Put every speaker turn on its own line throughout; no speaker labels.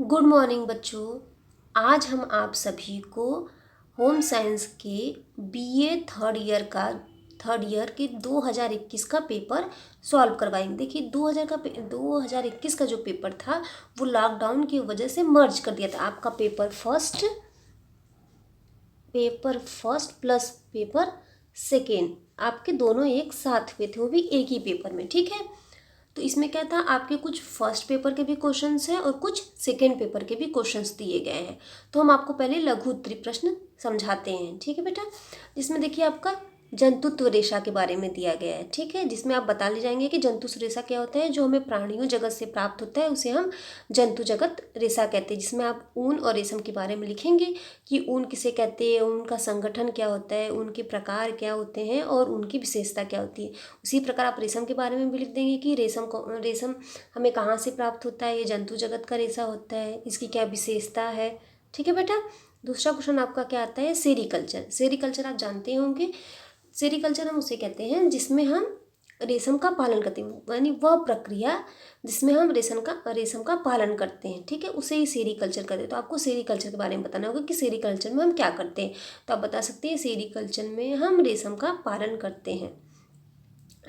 Good morning बच्चों। आज हम आप सभी को होम साइंस के बीए थर्ड ईयर के 2021 का पेपर सॉल्व करवाएंगे। देखिए 2021 का जो पेपर था वो लॉकडाउन की वजह से मर्ज कर दिया था। आपका paper first plus paper second आपके दोनों एक साथ हुए थे, वो भी एक ही पेपर में। ठीक है, तो इसमें क्या था, आपके कुछ फर्स्ट पेपर के भी क्वेश्चंस हैं और कुछ सेकेंड पेपर के भी क्वेश्चंस दिए गए हैं। तो हम आपको पहले लघु उत्तरीय प्रश्न समझाते हैं। ठीक है बेटा, जिसमें देखिए आपका जंतुत्व रेशा के बारे में दिया गया है। ठीक है, जिसमें आप बता ले जाएंगे कि जंतु रेशा क्या होता है। जो हमें प्राणियों जगत से प्राप्त होता है उसे हम जंतु जगत रेशा कहते हैं। जिसमें आप ऊन और रेशम के बारे में लिखेंगे कि ऊन किसे कहते हैं, ऊन का संगठन क्या होता है, ऊन के प्रकार क्या होते हैं और उनकी विशेषता क्या होती है। उसी प्रकार आप रेशम के बारे में भी लिख देंगे कि रेशम हमें कहाँ से प्राप्त होता है, ये जंतु जगत का रेशा होता है, इसकी क्या विशेषता है। ठीक है बेटा, दूसरा क्वेश्चन आपका क्या आता है, सेरीकल्चर। सेरीकल्चर आप जानते होंगे, सेरीकल्चर हम उसे कहते हैं जिसमें हम रेशम का पालन करते हैं, यानी वह प्रक्रिया जिसमें हम रेशम का पालन करते हैं। ठीक है, उसे ही सेरीकल्चर कहते हैं। तो आपको सेरीकल्चर के बारे में बताना होगा कि सेरीकल्चर में हम क्या करते हैं। तो आप बता सकते हैं सेरीकल्चर में हम रेशम का पालन करते हैं।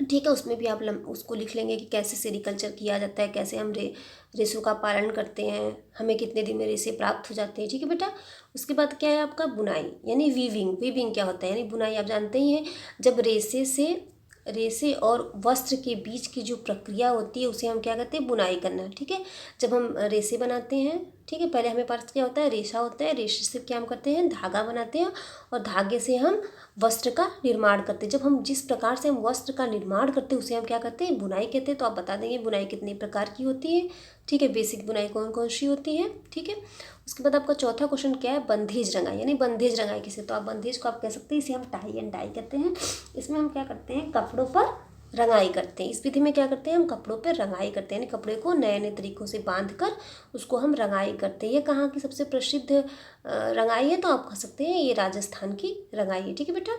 ठीक है, उसमें भी आप उसको लिख लेंगे कि कैसे सेरीकल्चर किया जाता है, कैसे हम रेशों का पालन करते हैं, हमें कितने दिन में रेशे प्राप्त हो जाते हैं। ठीक है बेटा, उसके बाद क्या है आपका बुनाई, यानी वीविंग। वीविंग क्या होता है, यानी बुनाई आप जानते ही हैं। जब रेशे और वस्त्र के बीच की जो प्रक्रिया होती है उसे हम क्या कहते हैं, बुनाई करना। ठीक है, जब हम रेशे बनाते हैं, ठीक है, पहले हमें पास क्या होता है, रेशा होता है। रेशे से क्या हम करते हैं, धागा बनाते हैं और धागे से हम वस्त्र का निर्माण करते हैं। जब हम जिस प्रकार से हम वस्त्र का निर्माण करते हैं उसे हम क्या करते हैं, बुनाई कहते हैं। तो आप बता देंगे बुनाई कितने प्रकार की होती है। ठीक है, बेसिक बुनाई कौन कौन सी होती है। ठीक है, उसके बाद आपका चौथा क्वेश्चन क्या है, बंधेज रंगाई। यानी बंधेज रंगाई किसे, तो आप बंधेज को आप कह सकते हैं, इसे हम टाई एंड डाई कहते हैं। इसमें हम क्या करते हैं, कपड़ों पर रंगाई करते हैं। इस विधि में क्या करते हैं, हम कपड़ों पर रंगाई करते हैं, यानी कपड़े को नए नए तरीकों से बांध कर उसको हम रंगाई करते हैं। ये कहाँ की सबसे प्रसिद्ध रंगाई है, तो आप कह सकते हैं ये राजस्थान की रंगाई है। ठीक है बेटा,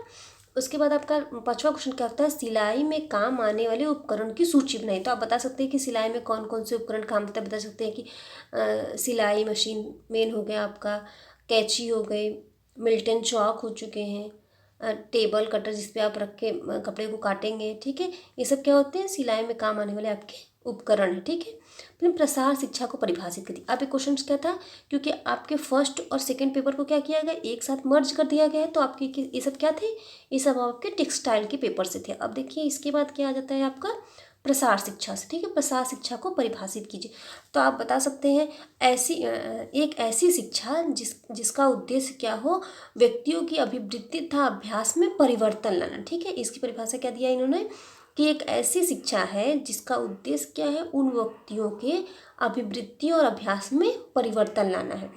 उसके बाद आपका पांचवा क्वेश्चन क्या होता है, सिलाई में काम आने वाले उपकरण की सूची बनाई। तो आप बता सकते हैं कि सिलाई में कौन कौन से उपकरण काम आते हैं। बता सकते हैं कि सिलाई मशीन मेन हो गया आपका, कैंची हो गई, मिल्टन चौक हो चुके हैं, टेबल कटर जिस पे आप रख के कपड़े को काटेंगे। ठीक है, ये सब क्या होते हैं, सिलाई में काम आने वाले आपके उपकरण है। ठीक है, फिर प्रसार शिक्षा को परिभाषित करिए। आप एक क्वेश्चन क्या था, क्योंकि आपके फर्स्ट और सेकंड पेपर को क्या किया गया, एक साथ मर्ज कर दिया गया है। तो आपके ये सब क्या थे, ये सब आपके टेक्सटाइल के पेपर से थे। अब देखिए इसके बाद क्या आ जाता है आपका प्रसार शिक्षा से। ठीक है, प्रसार शिक्षा को परिभाषित कीजिए। तो आप बता सकते हैं एक ऐसी शिक्षा जिसका उद्देश्य क्या हो, व्यक्तियों की अभिवृद्धि तथा अभ्यास में परिवर्तन लाना। ठीक है, इसकी परिभाषा क्या दिया इन्होंने कि एक ऐसी शिक्षा है जिसका उद्देश्य क्या है, उन व्यक्तियों के अभिवृद्धि और अभ्यास में परिवर्तन लाना है।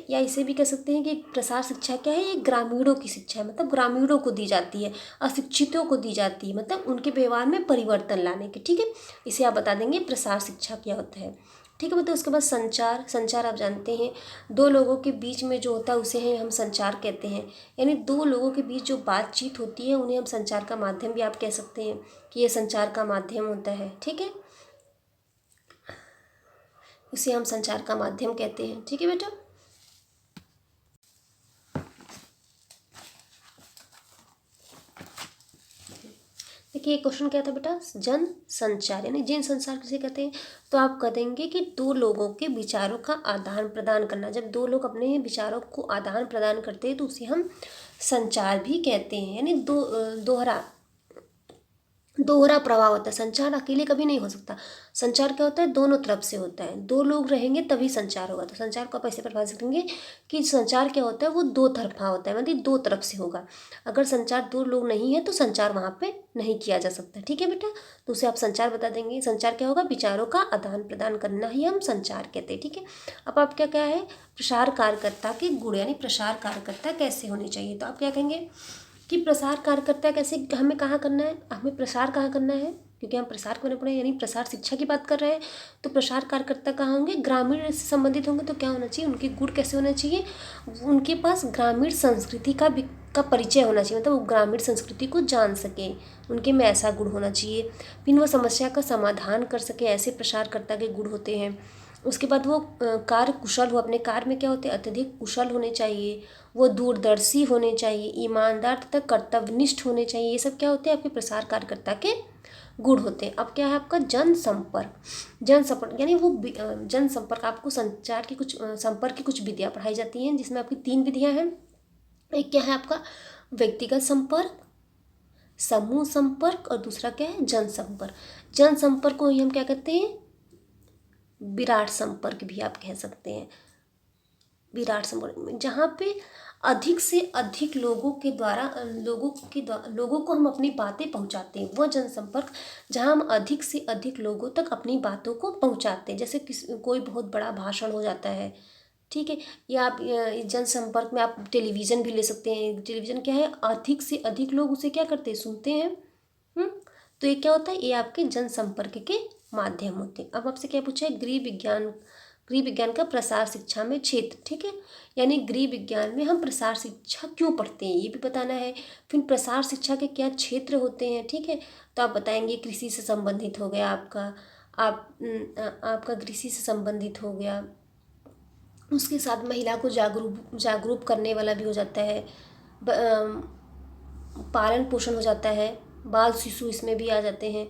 या इसे भी कह सकते हैं कि प्रसार शिक्षा क्या है, ये ग्रामीणों की शिक्षा है, मतलब ग्रामीणों को दी जाती है, अशिक्षितों को दी जाती है, मतलब उनके व्यवहार में परिवर्तन लाने की। ठीक है, इसे आप बता देंगे प्रसार शिक्षा क्या होता है। ठीक है, मतलब उसके बाद संचार आप जानते हैं, दो लोगों के बीच में जो होता है उसे हम संचार कहते हैं। यानी दो लोगों के बीच जो बातचीत होती है उन्हें हम संचार का माध्यम भी आप कह सकते हैं कि ये संचार का माध्यम होता है। ठीक है, उसे हम संचार का माध्यम कहते हैं। ठीक है बेटा, देखिए क्वेश्चन क्या था बेटा, जन संचार यानी जन संचार किसे कहते हैं। तो आप कह देंगे कि दो लोगों के विचारों का आदान प्रदान करना। जब दो लोग अपने विचारों को आदान प्रदान करते हैं तो उसे हम संचार भी कहते हैं। यानी दोहरा प्रभाव होता है, संचार अकेले कभी नहीं हो सकता। संचार क्या होता है, दोनों तरफ से होता है, दो लोग रहेंगे तभी संचार होगा। तो संचार को आप ऐसे परिभाषित करेंगे कि संचार क्या होता है, वो दो तरफा होता है, मतलब दो तरफ से होगा। अगर संचार दो लोग नहीं है तो संचार वहाँ पे नहीं किया जा सकता। ठीक है बेटा, तो उसे आप संचार बता देंगे। संचार क्या होगा, विचारों का आदान प्रदान करना ही हम संचार कहते हैं। ठीक है, अब आप क्या है, प्रसार कार्यकर्ता के गुण, यानी प्रसार कार्यकर्ता कैसे होने चाहिए। तो आप क्या कहेंगे कि प्रसार कार्यकर्ता कैसे, हमें कहाँ करना है, हमें प्रसार कहाँ करना है, क्योंकि हम प्रसार करने पड़े, यानी प्रसार शिक्षा की बात कर रहे हैं। तो प्रसार कार्यकर्ता कहाँ होंगे, ग्रामीण से संबंधित होंगे। तो क्या होना चाहिए, उनके गुण कैसे होना चाहिए, उनके पास ग्रामीण संस्कृति का परिचय होना चाहिए, मतलब वो ग्रामीण संस्कृति को जान सके, उनके में ऐसा गुण होना चाहिए। फिर वो समस्या का समाधान कर सके, ऐसे प्रसारकर्ता के गुण होते हैं। उसके बाद वो कार्य कुशल हो, अपने कार्य में क्या होते हैं, अत्यधिक कुशल होने चाहिए, वो दूरदर्शी होने चाहिए, ईमानदार तथा कर्तव्यनिष्ठ होने चाहिए। ये सब क्या होते हैं, आपके प्रसार कार्यकर्ता के गुण होते हैं। अब क्या है आपका जनसंपर्क। जनसंपर्क यानी वो जनसंपर्क, आपको संचार की कुछ संपर्क की कुछ विधियाँ पढ़ाई जाती हैं, जिसमें आपकी 3 विधियाँ हैं। एक क्या है आपका व्यक्तिगत संपर्क, समूह संपर्क, और दूसरा क्या है जनसंपर्क। जनसंपर्क को ही हम क्या कहते हैं, विराट संपर्क भी आप कह सकते हैं। विराट संपर्क में जहाँ पे अधिक से अधिक लोगों को हम अपनी बातें पहुँचाते हैं, वो जनसंपर्क जहाँ हम अधिक से अधिक लोगों तक अपनी बातों को पहुँचाते हैं। जैसे कोई बहुत बड़ा भाषण हो जाता है, ठीक है, या आप जनसंपर्क में आप टेलीविज़न भी ले सकते हैं। टेलीविज़न क्या है, अधिक से अधिक लोग उसे क्या करते हैं, सुनते हैं। तो ये क्या होता है, ये आपके जनसंपर्क के माध्यम होते हैं। अब आपसे क्या पूछा है, गृह विज्ञान का प्रसार शिक्षा में क्षेत्र, ठीक है, यानी गृह विज्ञान में हम प्रसार शिक्षा क्यों पढ़ते हैं ये भी बताना है। फिर प्रसार शिक्षा के क्या क्षेत्र होते हैं, ठीक है, तो आप बताएंगे कृषि से संबंधित हो गया आपका, आपका कृषि से संबंधित हो गया, उसके साथ महिला को जागरूक करने वाला भी हो जाता है, पालन पोषण हो जाता है, बाल शिशु इसमें भी आ जाते हैं,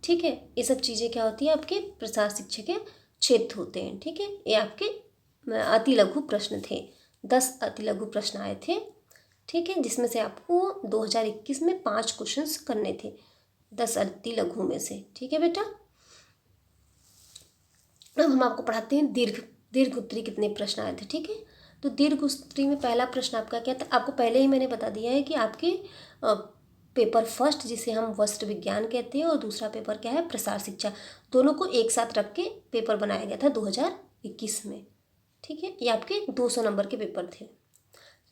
ठीक है। ये सब चीज़ें क्या होती है, आपके प्रसार शिक्षा के क्षेत्र होते हैं, ठीक है। ये आपके अति लघु प्रश्न थे, 10 अति लघु प्रश्न आए थे, ठीक है, जिसमें से आपको 2021 में 5 क्वेश्चंस करने थे 10 अति लघु में से, ठीक है बेटा। अब हम आपको पढ़ाते हैं दीर्घ उत्तरी कितने प्रश्न आए थे, ठीक है। तो दीर्घ उत्तरी में पहला प्रश्न आपका क्या था, आपको पहले ही मैंने बता दिया है कि आपके पेपर फर्स्ट, जिसे हम वस्त्र विज्ञान कहते हैं, और दूसरा पेपर क्या है, प्रसार शिक्षा, दोनों को एक साथ रख के पेपर बनाया गया था 2021 में, ठीक है। ये आपके 200 नंबर के पेपर थे।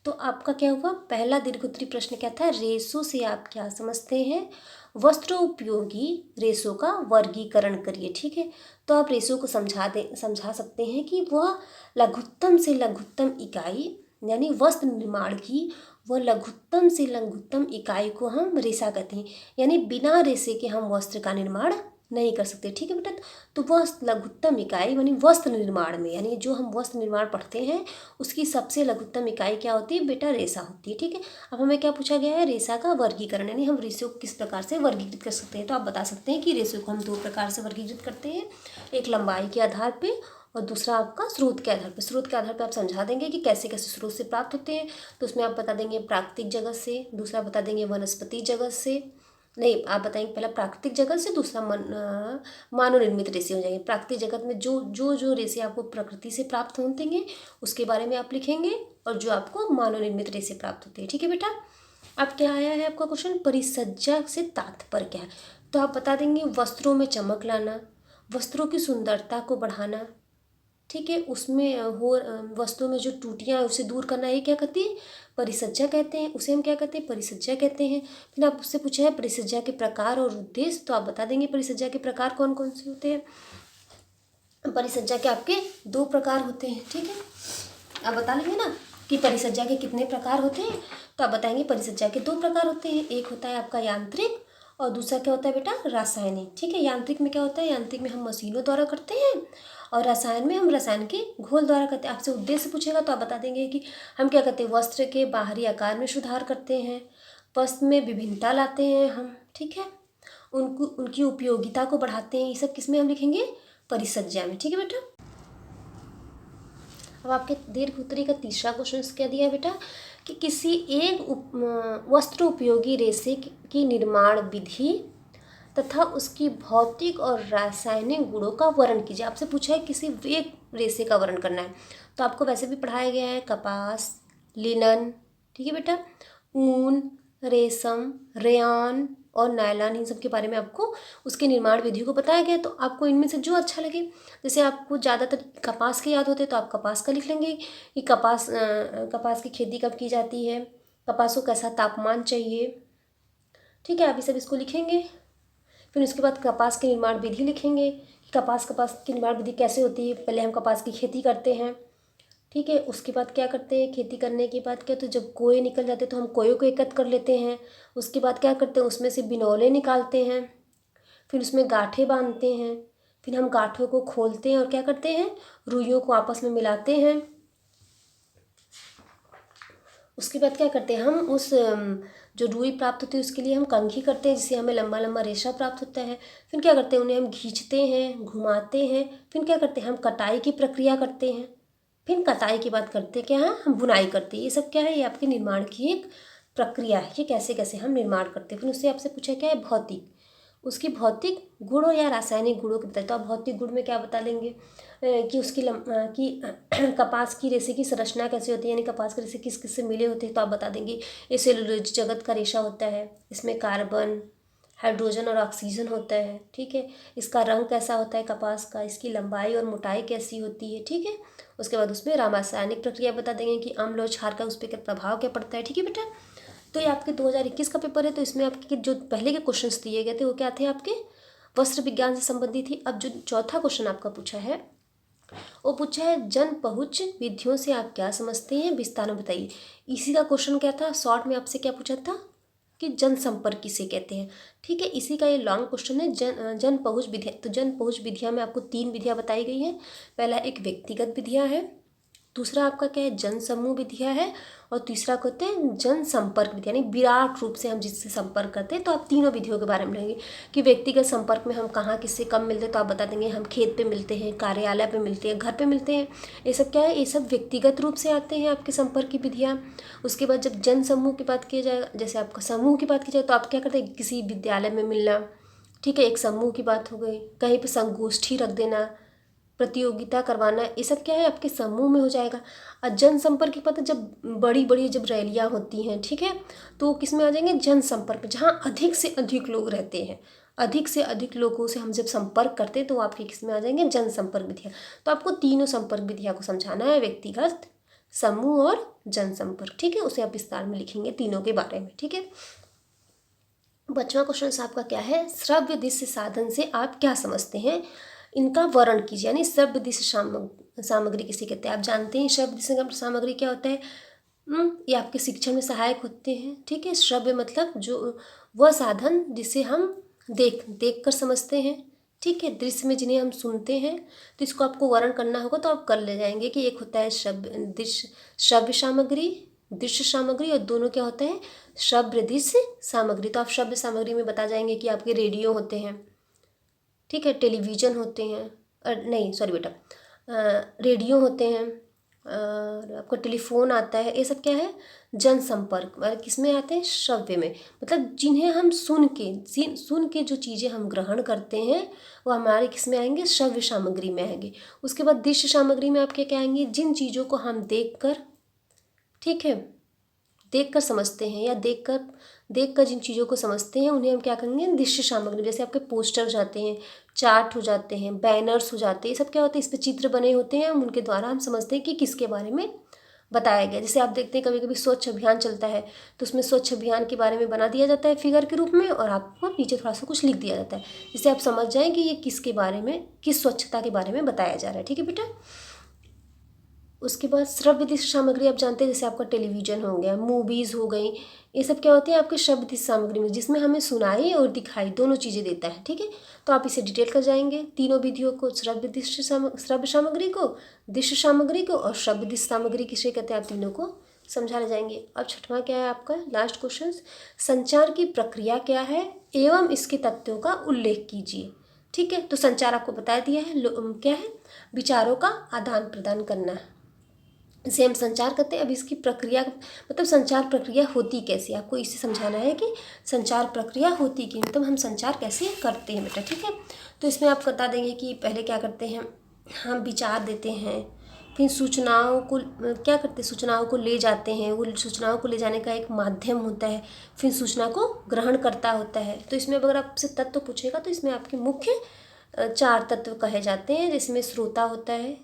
तो आपका क्या हुआ, पहला दीर्घोत्तरी प्रश्न क्या था, रेशो से आप क्या समझते हैं, वस्त्रोपयोगी रेशो का वर्गीकरण करिए, ठीक है। तो आप रेशो को समझा सकते हैं कि वह लघुत्तम से लघुत्तम इकाई, यानी वस्त्र निर्माण की वह लघुत्तम से लघुत्तम इकाई को हम रेशा कहते हैं, यानी बिना रेशे के हम वस्त्र का निर्माण नहीं कर सकते, ठीक है बेटा। तो वह लघुत्तम इकाई यानी वस्त्र निर्माण में, यानी जो हम वस्त्र निर्माण पढ़ते हैं उसकी सबसे लघुत्तम इकाई क्या होती है बेटा, रेशा होती है, ठीक है। अब हमें क्या पूछा गया है, रेशा का वर्गीकरण, यानी हम रेशो को किस प्रकार से वर्गीकृत कर सकते हैं। तो आप बता सकते हैं कि रेशो को हम 2 प्रकार से वर्गीकृत करते हैं, एक लंबाई के आधार पर और दूसरा आपका स्रोत के आधार पर। स्रोत के आधार पर आप समझा देंगे कि कैसे कैसे स्रोत से प्राप्त होते हैं, तो उसमें आप बता देंगे प्राकृतिक जगत से, दूसरा बता देंगे वनस्पति जगत से, नहीं आप बताएंगे पहला प्राकृतिक जगत से, दूसरा मानव निर्मित रेशे हो जाएंगे। प्राकृतिक जगत में जो रेशे आपको प्रकृति से प्राप्त होते हैं उसके बारे में आप लिखेंगे, और जो आपको मानव निर्मित रेशे प्राप्त होते हैं, ठीक है बेटा। अब क्या आया है आपका क्वेश्चन, परिसज्जा से तात्पर्य क्या है। तो आप बता देंगे वस्त्रों में चमक लाना, वस्त्रों की सुंदरता को बढ़ाना, ठीक है, उसमें वस्तुओं में जो टूटियाँ हैं उसे दूर करना, ये क्या कहती है, परिसज्जा कहते हैं, उसे हम क्या कहते हैं, परिसज्जा कहते हैं। फिर आप उससे पूछा है परिसज्जा के प्रकार और उद्देश्य, तो आप बता देंगे परिसज्जा के प्रकार कौन कौन से होते हैं। परिसज्जा के आपके 2 प्रकार होते हैं, ठीक है, आप बता लेंगे ना कि परिसज्जा के कितने प्रकार होते हैं। तो आप बताएंगे परिसज्जा के 2 प्रकार होते हैं, एक होता है आपका यांत्रिक और दूसरा क्या होता है बेटा, रासायनिक, ठीक है। यांत्रिक में क्या होता है, यांत्रिक में हम मशीनों द्वारा करते हैं, और रसायन में हम रसायन के घोल द्वारा करते हैं। आपसे उद्देश्य पूछेगा तो आप बता देंगे कि हम क्या करते हैं, वस्त्र के बाहरी आकार में सुधार करते हैं, वस्त्र में विभिन्नता लाते हैं हम, ठीक है, उनकी उपयोगिता को बढ़ाते हैं। ये सब किस में हम लिखेंगे, परिसज्जा में, ठीक है बेटा। अब आपके दीर्घ उत्तरी का तीसरा क्वेश्चन क्या दिया है बेटा, कि किसी एक वस्त्र उपयोगी रेशे की निर्माण विधि तथा उसकी भौतिक और रासायनिक गुणों का वर्णन कीजिए। आपसे पूछा है किसी एक रेशे का वर्णन करना है, तो आपको वैसे भी पढ़ाया गया है कपास, लिनन, ठीक है बेटा, ऊन, रेशम, रेयान और नायलॉन, इन सब के बारे में आपको उसके निर्माण विधि को बताया गया। तो आपको इनमें से जो अच्छा लगे, जैसे आपको ज़्यादातर कपास के याद होते हैं तो आप कपास का लिख लेंगे कि कपास की खेती कब की जाती है, कपास को कैसा तापमान चाहिए, ठीक है, आप ये सब इसको लिखेंगे। फिर उसके बाद कपास की निर्माण विधि लिखेंगे कि कपास की निर्माण विधि कैसे होती है। पहले हम कपास की खेती करते हैं, ठीक है, उसके बाद क्या करते हैं, खेती करने के बाद क्या, तो जब कोए निकल जाते हैं तो हम कोयों को एकत्र कर लेते हैं। उसके बाद क्या करते हैं, उसमें से बिनौले निकालते हैं, फिर उसमें गांठें बांधते हैं, फिर हम गांठों को खोलते हैं और क्या करते हैं, रुइयों को आपस में मिलाते हैं। उसके बाद क्या करते हैं, हम उस जो रुई प्राप्त होती है उसके लिए हम कंघी करते हैं, जिससे हमें लंबा लंबा रेशा प्राप्त होता है। फिर क्या करते हैं, उन्हें हम खींचते हैं, घुमाते हैं। फिर क्या करते हैं, हम कटाई की प्रक्रिया करते हैं। फिर कटाई के बाद करते क्या है, हम बुनाई करते हैं। ये सब क्या है, ये आपके निर्माण की एक प्रक्रिया है, ये कैसे कैसे हम निर्माण करते हैं। फिर उससे आपसे पूछा क्या है, भौतिक, उसकी भौतिक गुण या रासायनिक गुणों के बताए। तो आप भौतिक गुण में क्या बता लेंगे कि उसकी कि कपास की रेशे की संरचना कैसे होती है, यानी कपास के रेशे किस किस से मिले होते हैं, तो आप बता देंगे ये सेलुलोज जगत का रेशा होता है, इसमें कार्बन, हाइड्रोजन और ऑक्सीजन होता है। ठीक है, इसका रंग कैसा होता है कपास का, इसकी लंबाई और मोटाई कैसी होती है। ठीक है, उसके बाद उसमें रासायनिक प्रक्रिया बता देंगे कि अम्ल और क्षार का उस पर क्या प्रभाव क्या पड़ता है। ठीक है बेटा, तो ये आपके 2021 का पेपर है। तो इसमें आपके जो पहले के क्वेश्चंस दिए गए थे वो क्या थे, आपके वस्त्र विज्ञान से संबंधित थी। अब जो चौथा क्वेश्चन आपका पूछा है वो पूछा है जन पहुँच विधियों से आप क्या समझते हैं, विस्तार में बताइए। इसी का क्वेश्चन क्या था, शॉर्ट में आपसे क्या पूछा था कि जनसंपर्क किसे कहते हैं। ठीक है, इसी का ये लॉन्ग क्वेश्चन है, जन पहुँच विधियाँ। तो जन पहुँच विधियाँ में आपको 3 विधियाँ बताई गई हैं। पहला एक व्यक्तिगत विधियाँ है, दूसरा आपका क्या है, जन समूह विधियाँ है, और तीसरा कहते हैं जनसंपर्क विधि, यानी विराट रूप से हम जिससे संपर्क करते हैं। तो आप तीनों विधियों के बारे में लेंगे कि व्यक्तिगत संपर्क में हम कहाँ किससे कम मिलते हैं, तो आप बता देंगे हम खेत पे मिलते हैं, कार्यालय पे मिलते हैं, घर पे मिलते हैं। ये सब क्या है, ये सब व्यक्तिगत रूप से आते हैं आपके संपर्क की विधियाँ। उसके बाद जब जन समूह की बात की जाए, जैसे आपका समूह की बात की जाए, तो आप क्या करते हैं, किसी विद्यालय में मिलना। ठीक है, एक समूह की बात हो गई, कहीं पर संगोष्ठी रख देना, प्रतियोगिता करवाना, ये सब क्या है आपके समूह में हो जाएगा। और जनसंपर्क की पता जब बड़ी बड़ी जब रैलियाँ होती हैं, ठीक है, तो किस में आ जाएंगे, जनसंपर्क में, जहाँ अधिक से अधिक लोग रहते हैं, अधिक से अधिक लोगों से हम जब संपर्क करते हैं तो आपके किस में आ जाएंगे, जनसंपर्क विधियाँ। तो आपको तीनों संपर्क विधियाँ को समझाना है, व्यक्तिगत, समूह और जनसंपर्क। ठीक है, उसे आप विस्तार में लिखेंगे तीनों के बारे में। ठीक है, 5वां क्वेश्चन आपका क्या है, श्रव्य दृश्य साधन से आप क्या समझते हैं, इनका वर्णन कीजिए। यानी श्रव्य दृश्य सामग्री किसे कहते हैं। आप जानते हैं श्रव्य दृश्य सामग्री क्या होता है, ये आपके शिक्षण में सहायक होते हैं। ठीक है, श्रव्य मतलब जो वह साधन जिसे हम देख कर समझते हैं। ठीक है, दृश्य में जिन्हें हम सुनते हैं। तो इसको आपको वर्णन करना होगा तो आप कर ले जाएंगे कि एक होता है श्रव्य सामग्री, दृश्य सामग्री, और दोनों क्या होते हैं, श्रव्य दृश्य सामग्री। तो आप श्रव्य सामग्री में बता जाएंगे कि आपके रेडियो होते हैं, ठीक है, टेलीविज़न होते हैं, नहीं सॉरी बेटा, रेडियो होते हैं, और आपका टेलीफोन आता है। ये सब क्या है, जनसंपर्क मतलब किस में आते हैं, श्रव्य में। मतलब जिन्हें हम सुन के जो चीज़ें हम ग्रहण करते हैं वो हमारे किस में आएंगे, श्रव्य सामग्री में आएंगे। उसके बाद दृश्य सामग्री में आपके क्या आएंगे, जिन चीज़ों को हम देखकर, ठीक है, देखकर समझते हैं, या देखकर जिन चीज़ों को समझते हैं उन्हें हम क्या करेंगे, दृश्य सामग्री। जैसे आपके पोस्टर हो जाते हैं, चार्ट हो जाते हैं, बैनर्स हो जाते हैं, ये सब क्या होते हैं, इस पर चित्र बने होते हैं, हम उनके द्वारा हम समझते हैं कि किसके बारे में बताया गया। जैसे आप देखते हैं कभी कभी स्वच्छ अभियान चलता है तो उसमें स्वच्छ अभियान के बारे में बना दिया जाता है फिगर के रूप में, और आपको नीचे थोड़ा सा कुछ लिख दिया जाता है, जिससे आप समझ जाएं कि ये किसके बारे में, किस स्वच्छता के बारे में बताया जा रहा है। ठीक है बेटा, उसके बाद श्रव्य दृश्य सामग्री आप जानते हैं, जैसे आपका टेलीविज़न हो गया, मूवीज़ हो गई, ये सब क्या होती है आपके श्रव्य दृश्य सामग्री में, जिसमें हमें सुनाई और दिखाई दोनों चीज़ें देता है। ठीक है, तो आप इसे डिटेल कर जाएंगे तीनों विधियों को, श्रव्य सामग्री को, दृश्य सामग्री को, और श्रव्य दृश्य सामग्री किसे कहते हैं, आप तीनों को समझा ले जाएंगे। अब 6वां क्या है आपका लास्ट क्वेश्चन, संचार की प्रक्रिया क्या है एवं इसके तथ्यों का उल्लेख कीजिए। ठीक है, तो संचार आपको बता दिया है, क्या है, विचारों का आदान प्रदान करना, इसे हम संचार करते हैं। अब इसकी प्रक्रिया मतलब संचार प्रक्रिया होती कैसे, आपको इसे समझाना है कि संचार प्रक्रिया होती कि मतलब हम संचार कैसे करते हैं बेटा। ठीक है, तो इसमें आप बता देंगे कि पहले क्या करते हैं, हम विचार देते हैं, फिर सूचनाओं को क्या करते हैं, सूचनाओं को ले जाते हैं, वो सूचनाओं को ले जाने का एक माध्यम होता है, फिर सूचना को ग्रहण करता होता है। तो इसमें अगर आपसे तत्व पूछेगा तो इसमें आपके मुख्य 4 तत्व कहे जाते हैं, जिसमें श्रोता होता है,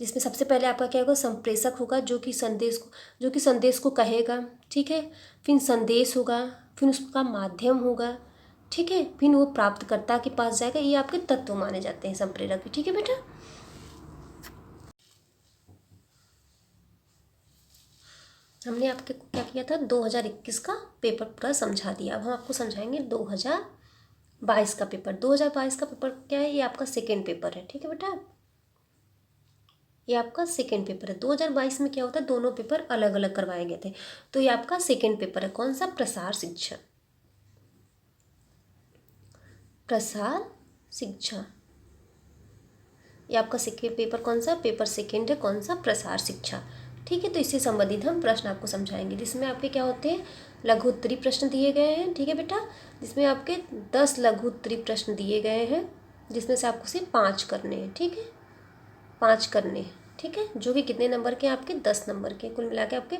जिसमें सबसे पहले आपका क्या होगा, संप्रेषक होगा जो कि संदेश को कहेगा। ठीक है, फिर संदेश होगा, फिर उसका माध्यम होगा, ठीक है, फिर वो प्राप्तकर्ता के पास जाएगा। ये आपके तत्व माने जाते हैं संप्रेरक भी। ठीक है बेटा, हमने आपके क्या किया था, 2021 का पेपर पूरा समझा दिया। अब हम आपको समझाएंगे 2022 22 का पेपर, 2022 का पेपर क्या है, ये आपका सेकेंड पेपर है। ठीक है बेटा, ये आपका सेकेंड पेपर है। 2022 में क्या होता है, दोनों पेपर अलग अलग करवाए गए थे, तो ये आपका सेकेंड पेपर है। कौन सा, प्रसार शिक्षा, प्रसार शिक्षा, ये आपका सेकेंड पेपर कौन सा, पेपर सेकेंड है, कौन सा, प्रसार शिक्षा। ठीक है, तो इससे संबंधित हम प्रश्न आपको समझाएंगे, जिसमें आपके क्या होते हैं, लघु उत्तरीय प्रश्न दिए गए हैं। ठीक है बेटा, जिसमें आपके 10 लघु उत्तरीय प्रश्न दिए गए हैं, जिसमें से आपको सिर्फ 5 करने हैं। ठीक है, 5 करने हैं। ठीक है, जो कि कितने नंबर के, आपके 10 नंबर के, कुल मिला के आपके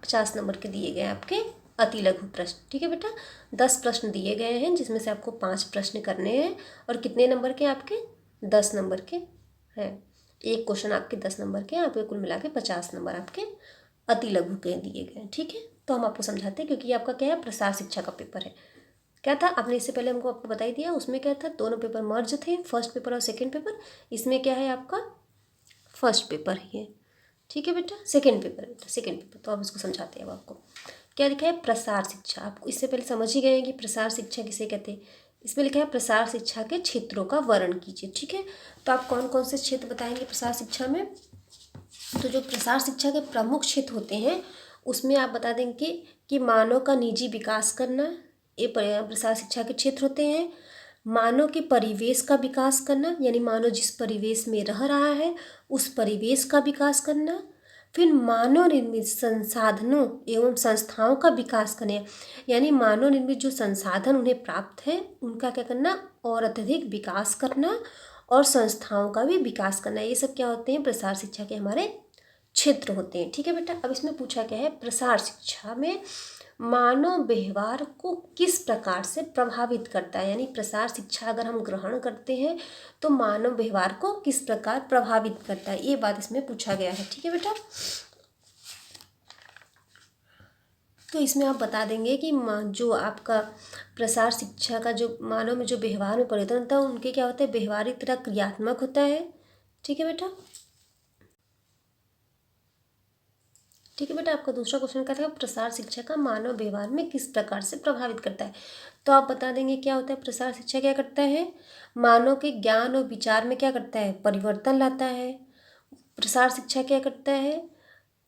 50 नंबर के दिए गए हैं आपके अति लघु प्रश्न। ठीक है बेटा, 10 प्रश्न दिए गए हैं, जिसमें से आपको 5 प्रश्न करने हैं, और कितने नंबर के आपके, 10 नंबर के हैं। एक क्वेश्चन आपके 10 नंबर के, आपके कुल मिला के 50 नंबर आपके अति लघु के दिए गए हैं। ठीक है, तो हम आपको समझाते हैं, क्योंकि आपका क्या है, प्रसार शिक्षा का पेपर है। क्या था, आपने इससे पहले हमको आपको बता ही दिया, उसमें क्या था, दोनों पेपर मर्ज थे, फर्स्ट पेपर और सेकेंड पेपर। इसमें क्या है, आपका फर्स्ट पेपर है ये। ठीक है बेटा, सेकेंड पेपर है बेटा, सेकेंड पेपर। तो आप इसको समझाते हैं। अब आपको क्या लिखा है, प्रसार शिक्षा। आपको इससे पहले समझ ही गए हैं कि प्रसार शिक्षा किसे कहते हैं। इसमें लिखा है, प्रसार शिक्षा के क्षेत्रों का वर्णन कीजिए। ठीक है, तो आप कौन कौन से क्षेत्र बताएंगे प्रसार शिक्षा में। तो जो प्रसार शिक्षा के प्रमुख क्षेत्र होते हैं, उसमें आप बता देंगे कि मानव का निजी विकास करना, ये प्रसार शिक्षा के क्षेत्र होते हैं। मानव के परिवेश का विकास करना, यानी मानव जिस परिवेश में रह रहा है उस परिवेश का विकास करना। फिर मानव निर्मित संसाधनों एवं संस्थाओं का विकास करना, यानी मानव निर्मित जो संसाधन उन्हें प्राप्त है उनका क्या करना, और अत्यधिक विकास करना, और संस्थाओं का भी विकास करना। ये सब क्या होते हैं, प्रसार शिक्षा के हमारे क्षेत्र होते हैं। ठीक है बेटा, अब इसमें पूछा क्या है, प्रसार शिक्षा में मानव व्यवहार को किस प्रकार से प्रभावित करता है, यानी प्रसार शिक्षा अगर हम ग्रहण करते हैं तो मानव व्यवहार को किस प्रकार प्रभावित करता है, ये बात इसमें पूछा गया है। ठीक है बेटा, तो इसमें आप बता देंगे कि जो आपका प्रसार शिक्षा का जो मानव में जो व्यवहार में परिवर्तन होता है, उनके क्या होता है, व्यवहार एक तरह क्रियात्मक होता है। ठीक है बेटा, ठीक है बेटा, आपका दूसरा क्वेश्चन क्या था, प्रसार शिक्षा का मानव व्यवहार में किस प्रकार से प्रभावित करता है। तो आप बता देंगे क्या होता है, प्रसार शिक्षा क्या करता है, मानव के ज्ञान और विचार में क्या करता है, परिवर्तन लाता है। प्रसार शिक्षा क्या करता है,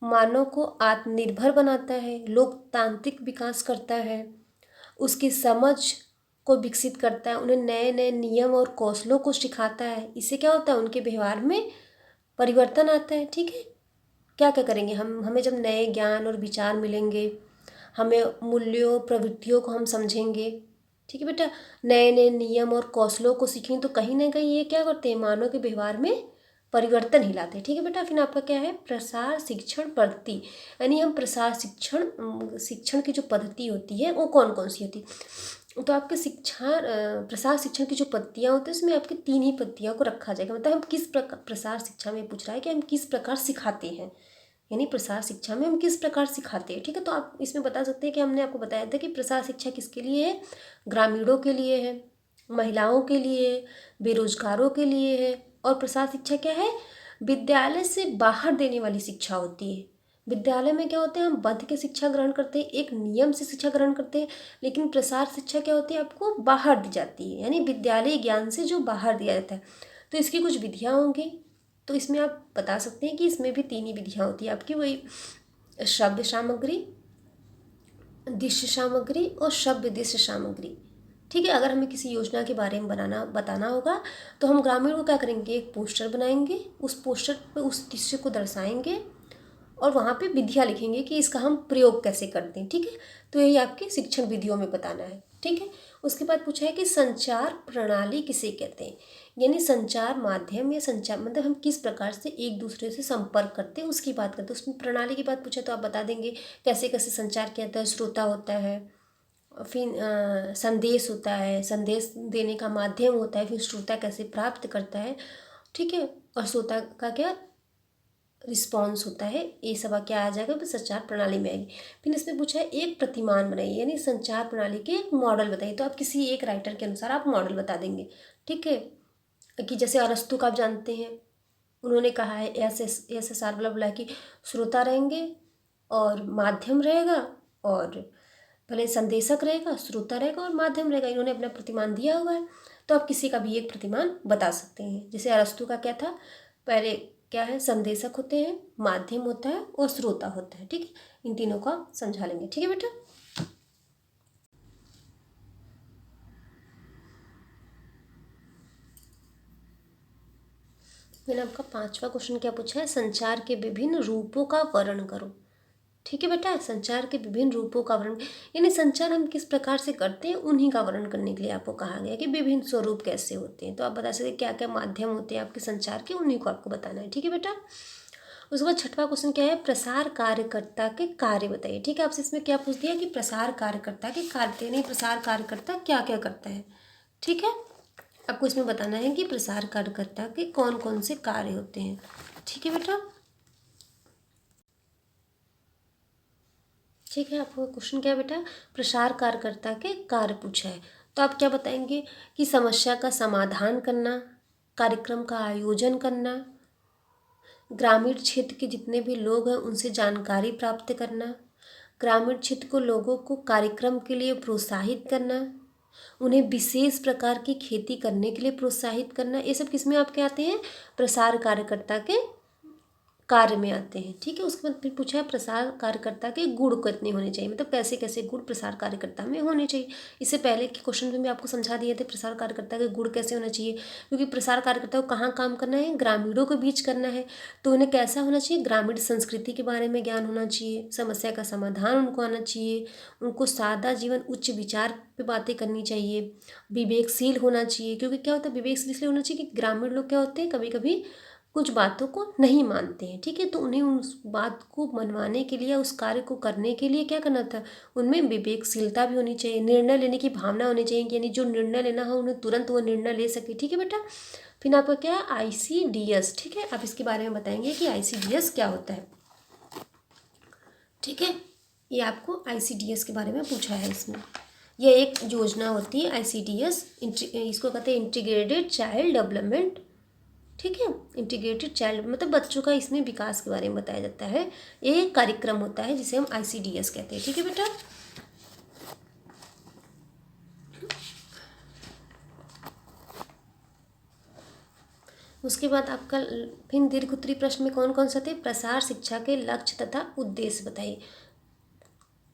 मानव को आत्मनिर्भर बनाता है, लोकतांत्रिक विकास करता है, उसकी समझ को विकसित करता है, उन्हें नए नए नियम और कौशलों को सिखाता है। इससे क्या होता है, उनके व्यवहार में परिवर्तन आता है। ठीक है, क्या क्या करेंगे हम, हमें जब नए ज्ञान और विचार मिलेंगे, हमें मूल्यों प्रवृत्तियों को हम समझेंगे। ठीक है बेटा, नए नए नियम और कौशलों को सीखेंगे, तो कहीं ना कहीं ये क्या करते हैं, मानव के व्यवहार में परिवर्तन ही लाते हैं। ठीक है बेटा, फिर आपका क्या है, प्रसार शिक्षण पद्धति, यानी हम प्रसार शिक्षण की जो पद्धति होती है वो कौन कौन सी होती है। तो आपके प्रसार शिक्षण की जो पद्धतियाँ होती है, उसमें आपके 3 ही पद्धतियों को रखा जाएगा। मतलब हम किस प्रकार, प्रसार शिक्षा में पूछ रहा है कि हम किस प्रकार सिखाते हैं, यानी प्रसार शिक्षा में हम किस प्रकार सिखाते हैं। ठीक है, तो आप इसमें बता सकते हैं कि हमने आपको बताया था कि प्रसार शिक्षा किसके लिए है, ग्रामीणों के लिए है, महिलाओं के लिए है, बेरोजगारों के लिए है। और प्रसार शिक्षा क्या है, विद्यालय से बाहर देने वाली शिक्षा होती है। विद्यालय में क्या होते हैं, हम बंध के शिक्षा ग्रहण करते हैं, एक नियम से शिक्षा ग्रहण करते हैं। लेकिन प्रसार शिक्षा क्या होती है, आपको बाहर दी जाती है, यानी विद्यालय ज्ञान से जो बाहर दिया जाता है। तो इसकी कुछ विधियाँ होंगी, तो इसमें आप बता सकते हैं कि इसमें भी 3 ही विधियाँ होती है आपकी, वही श्रव्य सामग्री, दृश्य सामग्री और श्रव्य दृश्य सामग्री। ठीक है, अगर हमें किसी योजना के बारे में बताना होगा तो हम ग्रामीण को क्या करेंगे, एक पोस्टर बनाएंगे, उस पोस्टर पे उस दृश्य को दर्शाएंगे और वहाँ पे विधियाँ लिखेंगे कि इसका हम प्रयोग कैसे करते हैं। ठीक है, तो यही आपके शिक्षण विधियों में बताना है। ठीक है, उसके बाद पूछा है कि संचार प्रणाली किसे कहते हैं, यानी संचार माध्यम या संचार मतलब हम किस प्रकार से एक दूसरे से संपर्क करते हैं उसकी बात करते हैं। उसमें प्रणाली की बात पूछा तो आप बता देंगे कैसे कैसे संचार किया जाता है, श्रोता होता है, फिर संदेश होता है, संदेश देने का माध्यम होता है, फिर श्रोता कैसे प्राप्त करता है। ठीक है, और श्रोता का क्या रिस्पॉन्स होता है, ये सब क्या आ जाएगा, फिर संचार प्रणाली में आएगी। फिर इसमें पूछा है एक प्रतिमान बनाइए, यानी संचार प्रणाली के एक मॉडल बताइए। तो आप किसी एक राइटर के अनुसार आप मॉडल बता देंगे। ठीक है, कि जैसे अरस्तु का आप जानते हैं, उन्होंने कहा है ऐसे ऐसे सार बोला कि श्रोता रहेंगे और माध्यम रहेगा और पहले संदेशक रहेगा, श्रोता रहेगा और माध्यम रहेगा। इन्होंने अपना प्रतिमान दिया हुआ है, तो आप किसी का भी एक प्रतिमान बता सकते हैं। जैसे अरस्तु का क्या था, पहले क्या है, संदेशक होते हैं, माध्यम होता है और श्रोता होता है। ठीक है, इन तीनों का समझा लेंगे। ठीक है बेटा। मैंने आपका 5वां क्वेश्चन क्या पूछा है, संचार के विभिन्न रूपों का वर्णन करो। ठीक है बेटा, संचार के विभिन्न रूपों का वर्णन, यानी संचार हम किस प्रकार से करते हैं उन्हीं का वर्णन करने के लिए आपको कहा गया कि विभिन्न स्वरूप कैसे होते हैं। तो आप बता सकते हैं क्या क्या माध्यम होते हैं आपके संचार के, उन्हीं को आपको बताना है। ठीक है बेटा। उसके बाद 6वां क्वेश्चन क्या है, प्रसार कार्यकर्ता के कार्य बताइए। ठीक है, आपसे इसमें क्या पूछ दिया कि प्रसार कार्यकर्ता के कार्य, यानी प्रसार कार्यकर्ता क्या क्या करता है। ठीक है, आपको इसमें बताना है कि प्रसार कार्यकर्ता के कौन कौन से कार्य होते हैं। ठीक है बेटा। ठीक है, आपका क्वेश्चन क्या है बेटा, प्रसार कार्यकर्ता के कार्य पूछा है। तो आप क्या बताएंगे कि समस्या का समाधान करना, कार्यक्रम का आयोजन करना, ग्रामीण क्षेत्र के जितने भी लोग हैं उनसे जानकारी प्राप्त करना, ग्रामीण क्षेत्र को लोगों को कार्यक्रम के लिए प्रोत्साहित करना, उन्हें विशेष प्रकार की खेती करने के लिए प्रोत्साहित करना, ये सब किस में आपके आते हैं, प्रसार कार्यकर्ता के कार्य में आते हैं। ठीक है, उसके बाद फिर पूछा है प्रसार कार्यकर्ता के गुण कितने होने चाहिए, मतलब कैसे कैसे गुण प्रसार कार्यकर्ता में होने चाहिए। इससे पहले के क्वेश्चन में भी आपको समझा दिए थे प्रसार कार्यकर्ता के गुण कैसे होना चाहिए, क्योंकि प्रसार कार्यकर्ता को कहाँ काम करना है, ग्रामीणों के बीच करना है। तो उन्हें कैसा होना चाहिए, ग्रामीण संस्कृति के बारे में ज्ञान होना चाहिए, समस्या का समाधान उनको आना चाहिए, उनको सादा जीवन उच्च विचार पे बातें करनी चाहिए, विवेकशील होना चाहिए। क्योंकि क्या होता है विवेकशील इसलिए होना चाहिए कि ग्रामीण लोग क्या होते हैं कभी कभी कुछ बातों को नहीं मानते हैं। ठीक है, तो उन्हें उस बात को मनवाने के लिए, उस कार्य को करने के लिए क्या करना था, उनमें विवेकशीलता भी होनी चाहिए, निर्णय लेने की भावना होनी चाहिए, यानी जो निर्णय लेना हो उन्हें तुरंत वो निर्णय ले सके। ठीक है बेटा। फिर आपका क्या है, ICDS। ठीक है, आप इसके बारे में बताएंगे कि ICDS क्या होता है। ठीक है, ये आपको ICDS के बारे में पूछा है इसमें। यह एक योजना होती है ICDS, इसको कहते हैं इंटीग्रेटेड चाइल्ड डेवलपमेंट। ठीक है, इंटीग्रेटेड चाइल्ड मतलब बच्चों का इसमें विकास के बारे में बताया जाता है। ये एक कार्यक्रम होता है जिसे हम ICDS कहते हैं। ठीक है बेटा। उसके बाद आपका फिर दीर्घ उत्तरी प्रश्न में कौन कौन सा थे, प्रसार शिक्षा के लक्ष्य तथा उद्देश्य बताइए।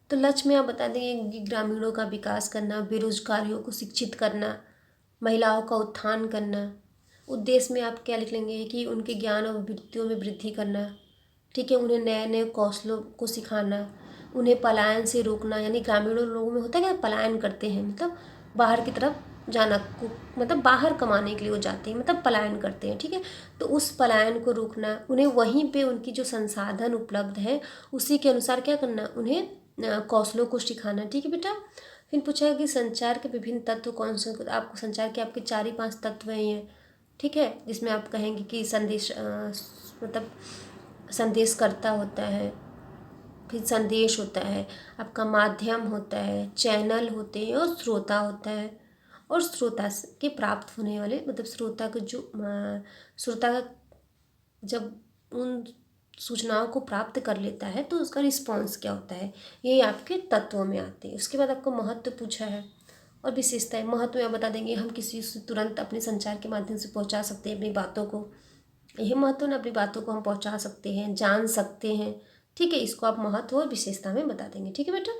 तो लक्ष्य में आप बता देंगे कि ग्रामीणों का विकास करना, बेरोजगारियों को शिक्षित करना, महिलाओं का उत्थान करना। उद्देश्य में आप क्या लिख लेंगे कि उनके ज्ञान और वृत्तियों में वृद्धि करना। ठीक है, उन्हें नए नए कौशलों को सिखाना, उन्हें पलायन से रोकना, यानी ग्रामीणों लोगों में होता है क्या, पलायन करते हैं, मतलब बाहर की तरफ जाना को, मतलब बाहर कमाने के लिए वो जाते हैं, मतलब पलायन करते हैं। ठीक है, तो उस पलायन को रोकना, उन्हें वहीं पे उनकी जो संसाधन उपलब्ध है उसी के अनुसार क्या करना, उन्हें कौशलों को सिखाना। ठीक है बेटा। फिर पूछा है कि संचार के विभिन्न तत्व कौन से, आपको संचार के आपके 4 ही 5 तत्व हैं ये। ठीक है, जिसमें आप कहेंगे कि संदेश मतलब संदेशकर्ता होता है, फिर संदेश होता है, आपका माध्यम होता है, चैनल होते हैं और श्रोता होता है। और श्रोता के प्राप्त होने वाले, मतलब श्रोता का जो श्रोता का जब उन सूचनाओं को प्राप्त कर लेता है तो उसका रिस्पॉन्स क्या होता है, ये आपके तत्वों में आते हैं। उसके बाद आपको महत्व पूछा है और विशेषताएं। महत्व में आप बता देंगे हम किसी से तुरंत अपने संचार के माध्यम से पहुंचा सकते हैं अपनी बातों को, यही महत्व ना, अपनी बातों को हम पहुंचा सकते हैं, जान सकते हैं। ठीक है, इसको आप महत्व और विशेषता में बता देंगे। ठीक है बेटा।